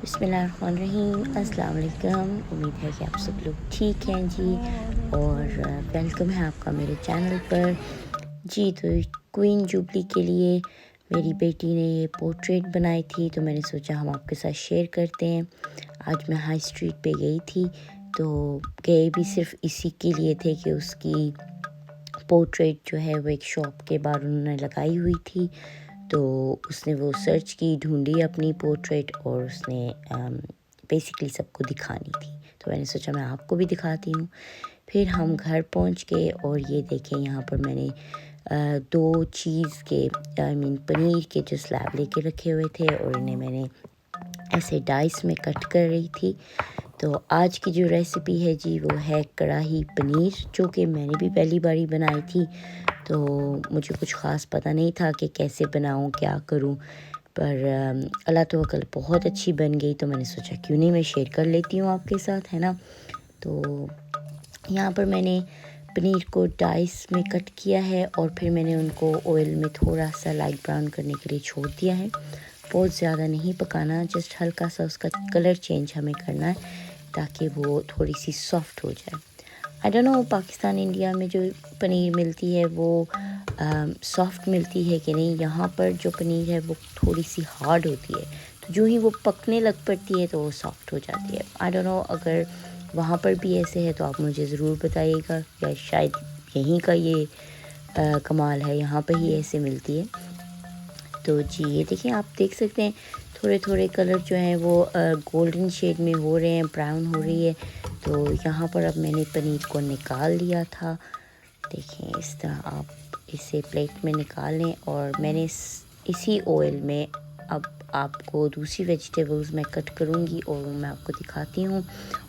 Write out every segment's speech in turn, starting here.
बिस्मिल्लाहिर्रहमानिर्रहीम, अस्सलाम वालेकुम। उम्मीद है कि आप सब लोग ठीक हैं जी, और वेलकम है आपका मेरे चैनल पर जी। तो क्वीन जुबली के लिए मेरी बेटी ने ये पोर्ट्रेट बनाई थी, तो मैंने सोचा हम आपके साथ शेयर करते हैं। आज मैं हाई स्ट्रीट पे गई थी, तो गए भी सिर्फ इसी के लिए थे कि उसकी पोर्ट्रेट जो है वो एक शॉप के बाहर उन्होंने लगाई हुई थी। तो उसने वो सर्च की, ढूंढी अपनी पोर्ट्रेट, और उसने बेसिकली सबको दिखानी थी। तो मैंने सोचा मैं आपको भी दिखाती हूँ। फिर हम घर पहुँच गए, और ये देखें यहाँ पर मैंने दो चीज़ के पनीर के जो स्लैब लेके रखे हुए थे, और इन्हें मैंने ऐसे डाइस में कट कर रही थी। तो आज की जो रेसिपी है जी वो है कढ़ाई पनीर, जो कि मैंने भी पहली बारी बनाई थी। तो मुझे कुछ ख़ास पता नहीं था कि कैसे बनाऊं, क्या करूं, पर अल्लाह तवक्कल बहुत अच्छी बन गई। तो मैंने सोचा क्यों नहीं मैं शेयर कर लेती हूँ आपके साथ, है ना। तो यहाँ पर मैंने पनीर को डाइस में कट किया है, और फिर मैंने उनको ऑयल में थोड़ा सा लाइट ब्राउन करने के लिए छोड़ दिया है। बहुत ज़्यादा नहीं पकाना, जस्ट हल्का सा उसका कलर चेंज हमें करना है, ताकि वो थोड़ी सी सॉफ्ट हो जाए। I don't know Pakistan India में जो पनीर मिलती है वो सॉफ्ट मिलती है कि नहीं। यहाँ पर जो पनीर है वो थोड़ी सी हार्ड होती है, तो जो ही वो पकने लग पड़ती है तो वो सॉफ्ट हो जाती है। आई डोंट नो अगर वहाँ पर भी ऐसे है तो आप मुझे ज़रूर बताइएगा, या शायद यहीं का ये कमाल है, यहाँ पर ही ऐसे मिलती है। तो जी ये देखिए, आप देख सकते हैं थोड़े थोड़े कलर जो हैं वो गोल्डन शेड में हो रहे हैं, ब्राउन हो रही है। तो यहाँ पर अब मैंने पनीर को निकाल लिया था। देखें इस तरह आप इसे प्लेट में निकाल लें, और मैंने इसी ऑयल में अब आपको दूसरी वेजिटेबल्स मैं कट करूँगी और मैं आपको दिखाती हूँ,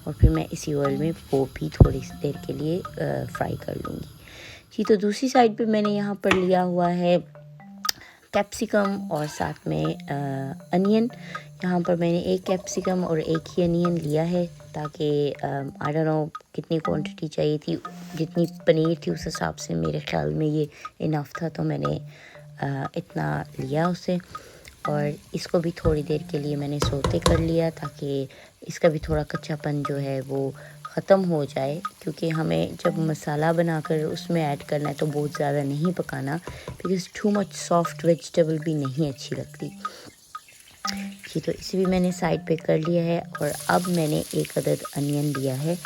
और फिर मैं इसी ऑयल में वो भी थोड़ी सी देर के लिए फ्राई कर लूँगी जी। तो दूसरी साइड पे मैंने यहाँ पर लिया हुआ है कैप्सिकम और साथ में अनियन। यहाँ पर मैंने एक कैप्सिकम और एक ही अनियन लिया है, ताकि आई डोंट नो कितनी क्वांटिटी चाहिए थी, जितनी पनीर थी उस हिसाब से मेरे ख़्याल में ये इनफ था, तो मैंने इतना लिया उसे। और इसको भी थोड़ी देर के लिए मैंने सोते कर लिया, ताकि इसका भी थोड़ा कच्चापन जो है वो ख़त्म हो जाए, क्योंकि हमें जब मसाला बनाकर उसमें ऐड करना है तो बहुत ज़्यादा नहीं पकाना, because too much soft vegetable भी नहीं अच्छी लगती जी। तो इसे भी मैंने साइड पे कर लिया है, और अब मैंने एक अदद अनियन लिया है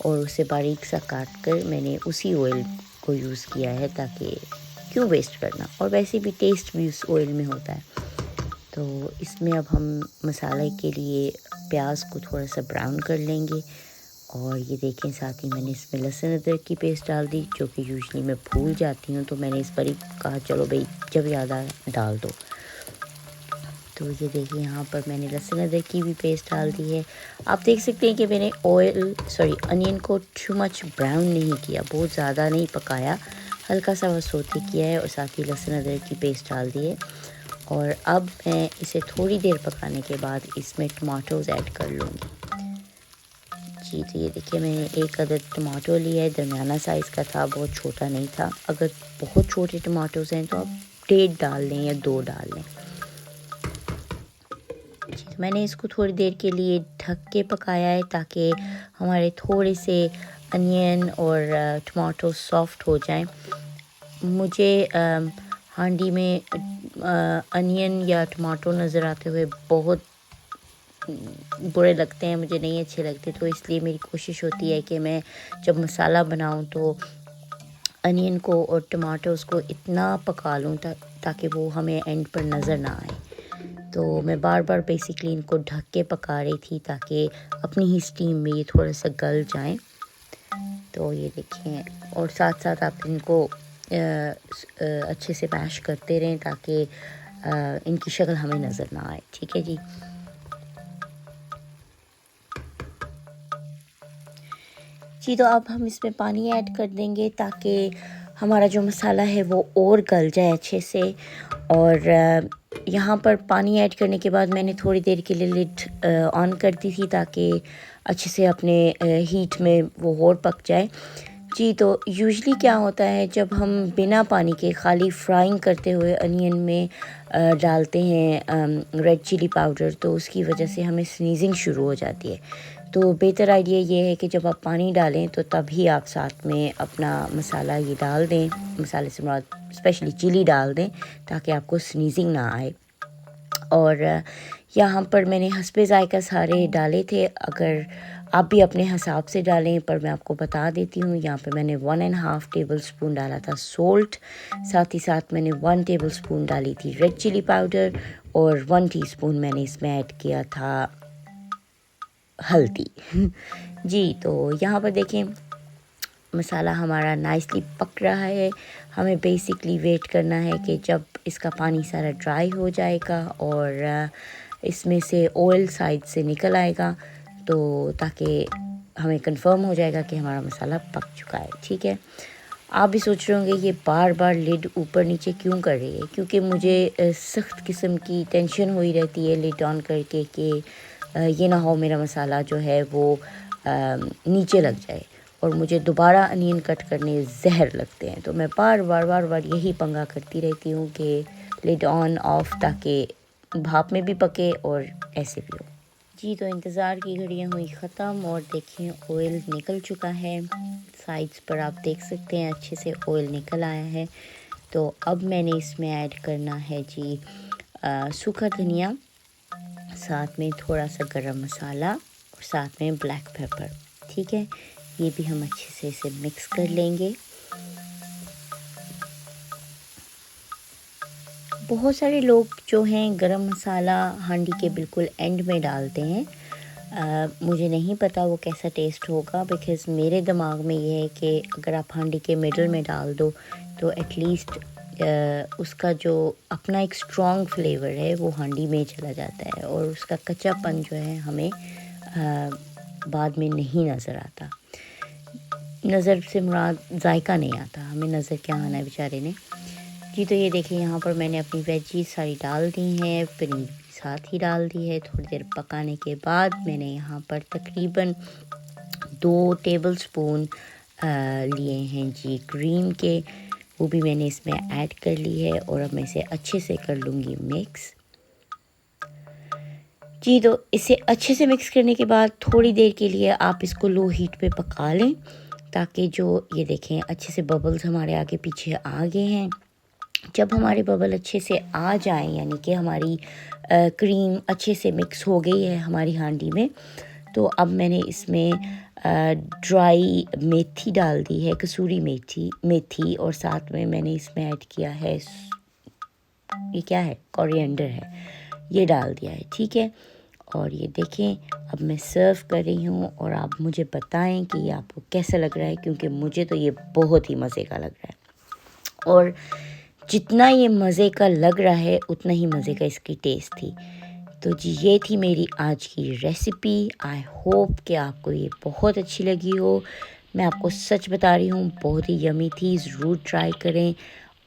और उसे बारीक सा काट कर मैंने उसी ऑयल को यूज़ किया है, ताकि क्यों वेस्ट करना, और वैसे भी टेस्ट भी उस ऑयल में होता है। तो इसमें अब हम मसाले के लिए प्याज को थोड़ा सा ब्राउन कर लेंगे, और ये देखें साथ ही मैंने इसमें लहसुन अदरक की पेस्ट डाल दी, जो कि यूजुअली मैं भूल जाती हूँ, तो मैंने इस पर ही कहा चलो भाई जब याद आए डाल दो। तो ये देखिए यहाँ पर मैंने लहसुन अदरक की भी पेस्ट डाल दी है। आप देख सकते हैं कि मैंने अनियन को टू मच ब्राउन नहीं किया, बहुत ज़्यादा नहीं पकाया, हल्का सा बस सोते किया है, और साथ ही लहसुन अदरक की पेस्ट डाल दी है। और अब मैं इसे थोड़ी देर पकाने के बाद इसमें टमाटोज़ ऐड कर लूँगी जी। तो ये देखिए मैंने एक अदद टमाटो लिया है, दरमियाना साइज़ का था, बहुत छोटा नहीं था। अगर बहुत छोटे टमाटोज़ हैं तो आप 1.5 डाल लें या 2 डाल लें जी। तो मैंने इसको थोड़ी देर के लिए ढक के पकाया है, ताकि हमारे थोड़े से अनियन और टमाटो सॉफ्ट हो जाएं। मुझे हांडी में अनियन या टमाटो नज़र आते हुए बहुत बुरे लगते हैं, मुझे नहीं अच्छे लगते। तो इसलिए मेरी कोशिश होती है कि मैं जब मसाला बनाऊं तो अनियन को और टमाटोज़ को इतना पका लूँ ताकि वो हमें एंड पर नज़र ना आए। तो मैं बार बार बेसिकली इनको ढक के पका रही थी, ताकि अपनी ही स्टीम में ये थोड़ा सा गल जाएं। तो ये देखें, और साथ साथ आप इनको अच्छे से मैश करते रहें, ताकि इनकी शक्ल हमें नज़र ना आए। ठीक है जी। जी तो अब हम इसमें पानी ऐड कर देंगे, ताकि हमारा जो मसाला है वो और गल जाए अच्छे से। और यहाँ पर पानी ऐड करने के बाद मैंने थोड़ी देर के लिए लिड ऑन कर दी थी, ताकि अच्छे से अपने हीट में वो और पक जाए जी। तो यूजुअली क्या होता है, जब हम बिना पानी के खाली फ्राइंग करते हुए अनियन में डालते हैं रेड चिली पाउडर, तो उसकी वजह से हमें स्नीजिंग शुरू हो जाती है। तो बेहतर आइडिया ये है कि जब आप पानी डालें तो तभी आप साथ में अपना मसाला ये डाल दें, मसाले से मुराद स्पेशली चिली डाल दें, ताकि आपको स्नीजिंग ना आए। और यहाँ पर मैंने हस्बे ज़ायक़ा सारे डाले थे, अगर आप भी अपने हिसाब से डालें, पर मैं आपको बता देती हूँ। यहाँ पे मैंने 1.5 टेबल स्पून डाला था सोल्ट, साथ ही साथ मैंने 1 टेबल स्पून डाली थी रेड चिली पाउडर, और 1 टीस्पून मैंने इसमें ऐड किया था हल्दी। जी, तो यहाँ पर देखें मसाला हमारा नाइसली पक रहा है। हमें बेसिकली वेट करना है कि जब इसका पानी सारा ड्राई हो जाएगा और इसमें से ऑयल साइड से निकल आएगा, तो ताकि हमें कंफर्म हो जाएगा कि हमारा मसाला पक चुका है। ठीक है, आप भी सोच रहे होंगे ये बार बार लिड ऊपर नीचे क्यों कर रही है, क्योंकि मुझे सख्त किस्म की टेंशन हुई रहती है लिड ऑन करके कि ये ना हो मेरा मसाला जो है वो नीचे लग जाए और मुझे दोबारा अनियन कट करने जहर लगते हैं। तो मैं बार बार यही पंगा करती रहती हूँ कि लिड ऑन ऑफ, ताकि भाप में भी पके और ऐसे भी हो। जी, तो इंतज़ार की घड़ियाँ हुई ख़त्म और देखिए ऑयल निकल चुका है। साइड्स पर आप देख सकते हैं अच्छे से ऑयल निकल आया है। तो अब मैंने इसमें ऐड करना है जी सूखा धनिया, साथ में थोड़ा सा गरम मसाला और साथ में ब्लैक पेपर। ठीक है, ये भी हम अच्छे से इसे मिक्स कर लेंगे। बहुत सारे लोग जो हैं गरम मसाला हांडी के बिल्कुल एंड में डालते हैं। मुझे नहीं पता वो कैसा टेस्ट होगा, बिकॉज़ मेरे दिमाग में ये है कि अगर आप हांडी के मिडल में डाल दो तो एटलीस्ट उसका जो अपना एक स्ट्रॉन्ग फ्लेवर है वो हांडी में चला जाता है और उसका कच्चापन जो है हमें बाद में नहीं नज़र आता। नज़र से मुराद जायका नहीं आता, हमें नज़र क्या आना है बेचारे ने। जी, तो ये देखिए यहाँ पर मैंने अपनी वेजीज सारी डाल दी हैं, पनीर भी साथ ही डाल दी है। थोड़ी देर पकाने के बाद मैंने यहाँ पर तकरीबन 2 टेबल स्पून लिए हैं जी क्रीम के, वो भी मैंने इसमें ऐड कर ली है और अब मैं इसे अच्छे से कर लूँगी मिक्स। जी, तो इसे अच्छे से मिक्स करने के बाद थोड़ी देर के लिए आप इसको लो हीट पे पका लें, ताकि जो ये देखें अच्छे से बबल्स हमारे आगे पीछे आ गए हैं। जब हमारे बबल अच्छे से आ जाएं, यानी कि हमारी क्रीम अच्छे से मिक्स हो गई है हमारी हांडी में, तो अब मैंने इसमें ड्राई मेथी डाल दी है, कसूरी मेथी और साथ में मैंने इसमें ऐड किया है, ये क्या है, कोरिएंडर है, ये डाल दिया है। ठीक है, और ये देखें अब मैं सर्व कर रही हूँ और आप मुझे बताएं कि ये आपको कैसा लग रहा है, क्योंकि मुझे तो ये बहुत ही मज़े का लग रहा है और जितना ये मज़े का लग रहा है उतना ही मज़े का इसकी टेस्ट थी। तो जी, ये थी मेरी आज की रेसिपी। आई होप कि आपको ये बहुत अच्छी लगी हो। मैं आपको सच बता रही हूँ, बहुत ही यमी थी, ज़रूर ट्राई करें।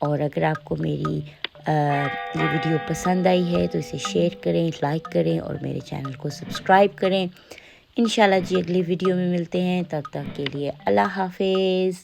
और अगर आपको मेरी ये वीडियो पसंद आई है तो इसे शेयर करें, लाइक करें और मेरे चैनल को सब्सक्राइब करें। इंशाल्लाह जी अगली वीडियो में मिलते हैं, तब तक के लिए अल्लाह हाफिज़।